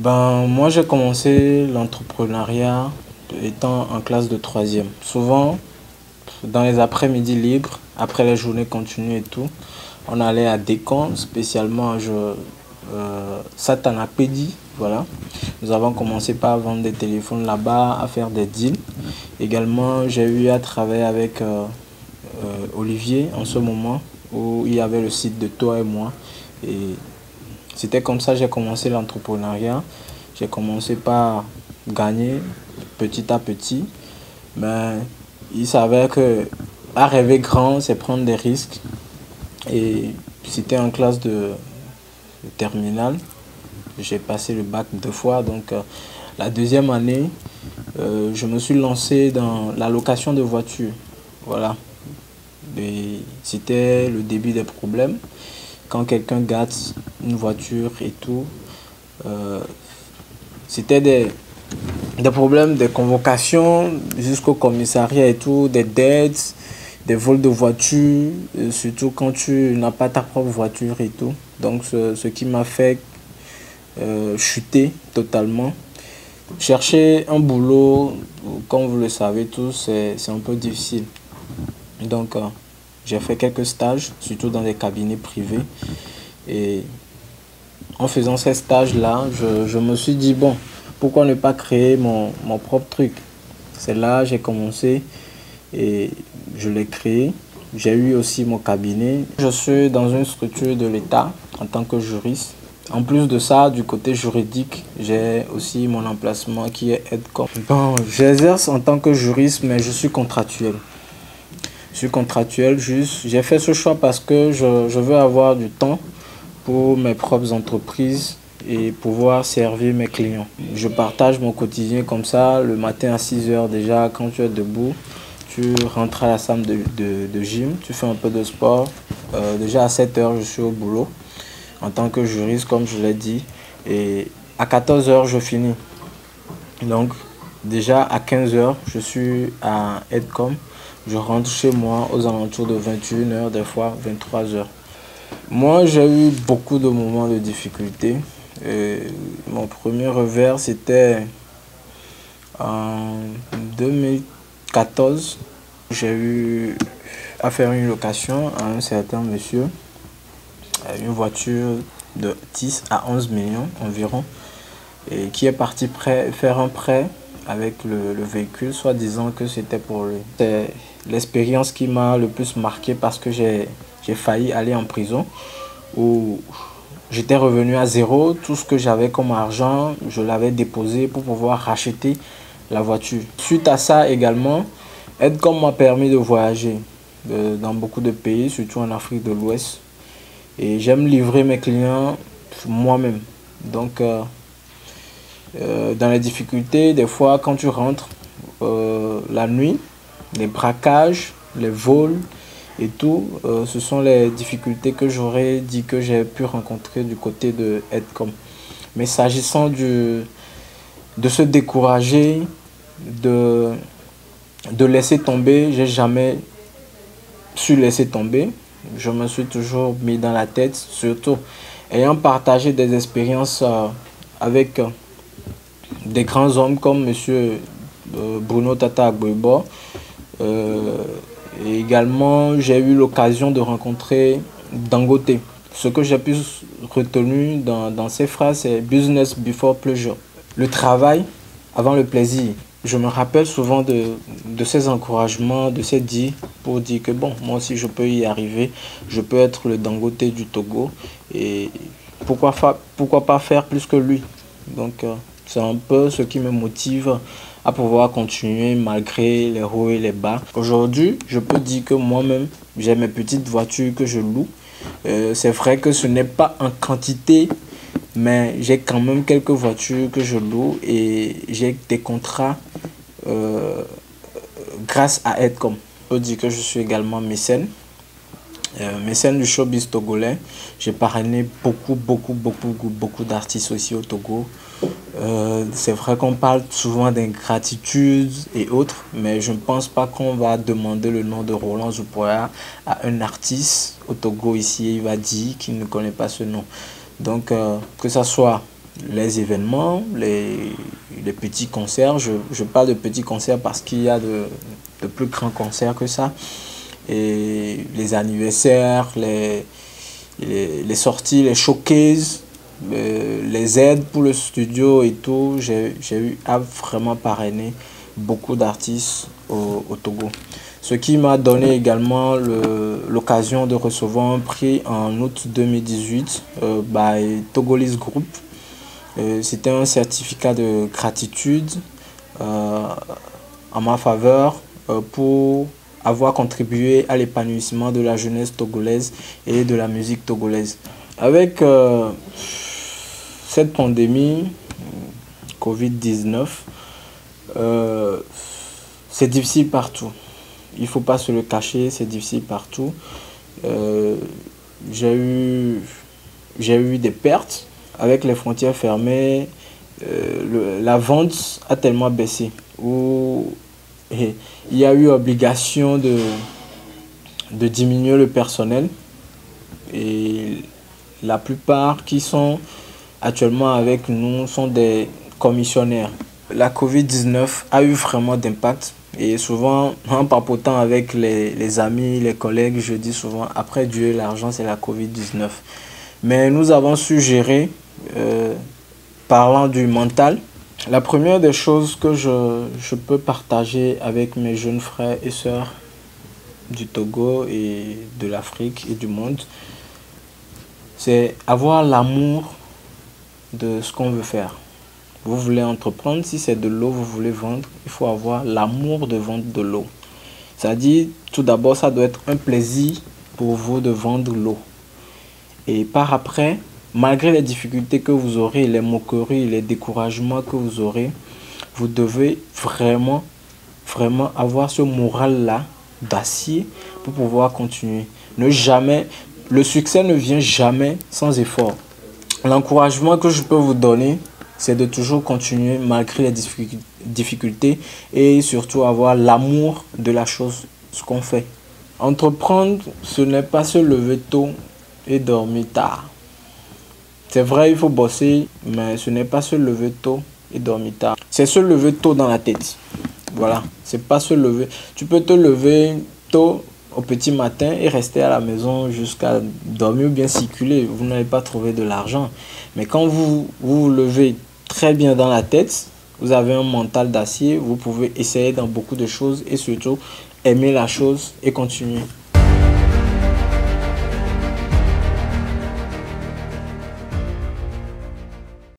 Moi, j'ai commencé l'entrepreneuriat étant en classe de troisième. Souvent, dans les après-midi libres, après les journées continues et tout, on allait à Décon, spécialement Satanapédi. Voilà. Nous avons commencé par vendre des téléphones là-bas, à faire des deals. Également, j'ai eu à travailler avec Olivier en ce moment, où il y avait le site de Toi et moi. Et c'était comme ça que j'ai commencé l'entrepreneuriat. J'ai commencé par gagner petit à petit, mais il s'avère que à rêver grand, c'est prendre des risques. Et c'était en classe de terminale. J'ai passé le bac 2 fois, donc la deuxième année, je me suis lancé dans la location de voitures. Voilà. Et c'était le début des problèmes. Quand quelqu'un gâte une voiture et tout, euh, c'était des problèmes, des convocations jusqu'au commissariat et tout, des dettes, des vols de voitures, surtout quand tu n'as pas ta propre voiture et tout. Donc ce qui m'a fait chuter totalement. Chercher un boulot, comme vous le savez tous, c'est un peu difficile. Donc j'ai fait quelques stages, surtout dans des cabinets privés. Et en faisant ces stages-là, je me suis dit, bon, pourquoi ne pas créer mon propre truc? C'est là que j'ai commencé et je l'ai créé. J'ai eu aussi mon cabinet. Je suis dans une structure de l'État en tant que juriste. En plus de ça, du côté juridique, j'ai aussi mon emplacement qui est aide-com. J'exerce en tant que juriste, mais je suis contractuel. Je suis contractuel juste. J'ai fait ce choix parce que je veux avoir du temps pour mes propres entreprises et pouvoir servir mes clients. Je partage mon quotidien comme ça, le matin à 6 heures déjà, quand tu es debout, tu rentres à la salle de gym, tu fais un peu de sport. Déjà à 7 heures, je suis au boulot en tant que juriste, comme je l'ai dit. Et à 14 heures, je finis. Donc déjà à 15 heures, je suis à Edcom. Je rentre chez moi aux alentours de 21 heures, des fois 23 heures. Moi, j'ai eu beaucoup de moments de difficulté. Mon premier revers, c'était en 2014. J'ai eu à faire une location à un certain monsieur, une voiture de 10 à 11 millions environ, et qui est parti faire un prêt avec le véhicule, soit disant que c'était pour lui. C'est l'expérience qui m'a le plus marqué parce que j'ai failli aller en prison, où j'étais revenu à zéro. Tout ce que j'avais comme argent, je l'avais déposé pour pouvoir racheter la voiture. Suite à ça également, Edcom m'a permis de voyager dans beaucoup de pays, surtout en Afrique de l'Ouest. Et j'aime livrer mes clients moi-même. Donc, dans les difficultés, des fois, quand tu rentres la nuit, les braquages, les vols et tout, ce sont les difficultés que j'aurais dit que j'ai pu rencontrer du côté de Edcom. Mais s'agissant de se décourager, de, de laisser tomber, j'ai jamais su laisser tomber. Je me suis toujours mis dans la tête, surtout ayant partagé des expériences avec des grands hommes comme Monsieur Bruno Tata Agboibo. Et également, j'ai eu l'occasion de rencontrer Dangote. Ce que j'ai pu retenir dans ces phrases, c'est business before pleasure. Le travail avant le plaisir. Je me rappelle souvent de ces encouragements, de ces dits pour dire que bon, moi aussi je peux y arriver, je peux être le Dangote du Togo et pourquoi pas faire plus que lui. Donc c'est un peu ce qui me motive à pouvoir continuer malgré les hauts et les bas. Aujourd'hui, je peux dire que moi-même, j'ai mes petites voitures que je loue. C'est vrai que ce n'est pas en quantité, mais j'ai quand même quelques voitures que je loue et j'ai des contrats grâce à Edcom. On peut dire que je suis également mécène. Mécène du showbiz togolais. J'ai parrainé beaucoup d'artistes aussi au Togo. C'est vrai qu'on parle souvent d'ingratitude et autres, mais je ne pense pas qu'on va demander le nom de Roland Zoupoya à un artiste au Togo ici, il va dire qu'il ne connaît pas ce nom. Donc que ce soit les événements, les petits concerts. Je parle de petits concerts parce qu'il y a de plus grands concerts que ça. Et les anniversaires, les sorties, les showcases, les aides pour le studio et tout. J'ai eu à vraiment parrainer beaucoup d'artistes au Togo. Ce qui m'a donné également l'occasion de recevoir un prix en août 2018 by Togolese Group. C'était un certificat de gratitude en ma faveur pour avoir contribué à l'épanouissement de la jeunesse togolaise et de la musique togolaise. Avec cette pandémie Covid-19, c'est difficile partout. Il ne faut pas se le cacher, c'est difficile partout. J'ai eu des pertes. Avec les frontières fermées, la vente a tellement baissé. Il y a eu obligation de diminuer le personnel. Et la plupart qui sont actuellement avec nous sont des commissionnaires. La Covid-19 a eu vraiment d'impact. Et souvent, en papotant avec les amis, les collègues, je dis souvent, après Dieu et l'argent, c'est la Covid-19. Mais nous avons su gérer, parlant du mental. La première des choses que je peux partager avec mes jeunes frères et sœurs du Togo et de l'Afrique et du monde, c'est avoir l'amour de ce qu'on veut faire. Vous voulez entreprendre, si c'est de l'eau, vous voulez vendre, il faut avoir l'amour de vendre de l'eau. C'est-à-dire, tout d'abord, ça doit être un plaisir pour vous de vendre l'eau. Et par après, malgré les difficultés que vous aurez, les moqueries, les découragements que vous aurez, vous devez vraiment avoir ce moral-là d'acier pour pouvoir continuer. Le succès ne vient jamais sans effort. L'encouragement que je peux vous donner, c'est de toujours continuer malgré les difficultés et surtout avoir l'amour de la chose, ce qu'on fait. Entreprendre, ce n'est pas se lever tôt et dormir tard. C'est vrai, il faut bosser, mais ce n'est pas se lever tôt et dormir tard. C'est se lever tôt dans la tête. Voilà, c'est pas se lever. Tu peux te lever tôt au petit matin et rester à la maison jusqu'à dormir ou bien circuler. Vous n'allez pas trouver de l'argent. Mais quand vous vous levez très bien dans la tête, vous avez un mental d'acier, vous pouvez essayer dans beaucoup de choses et surtout aimer la chose et continuer.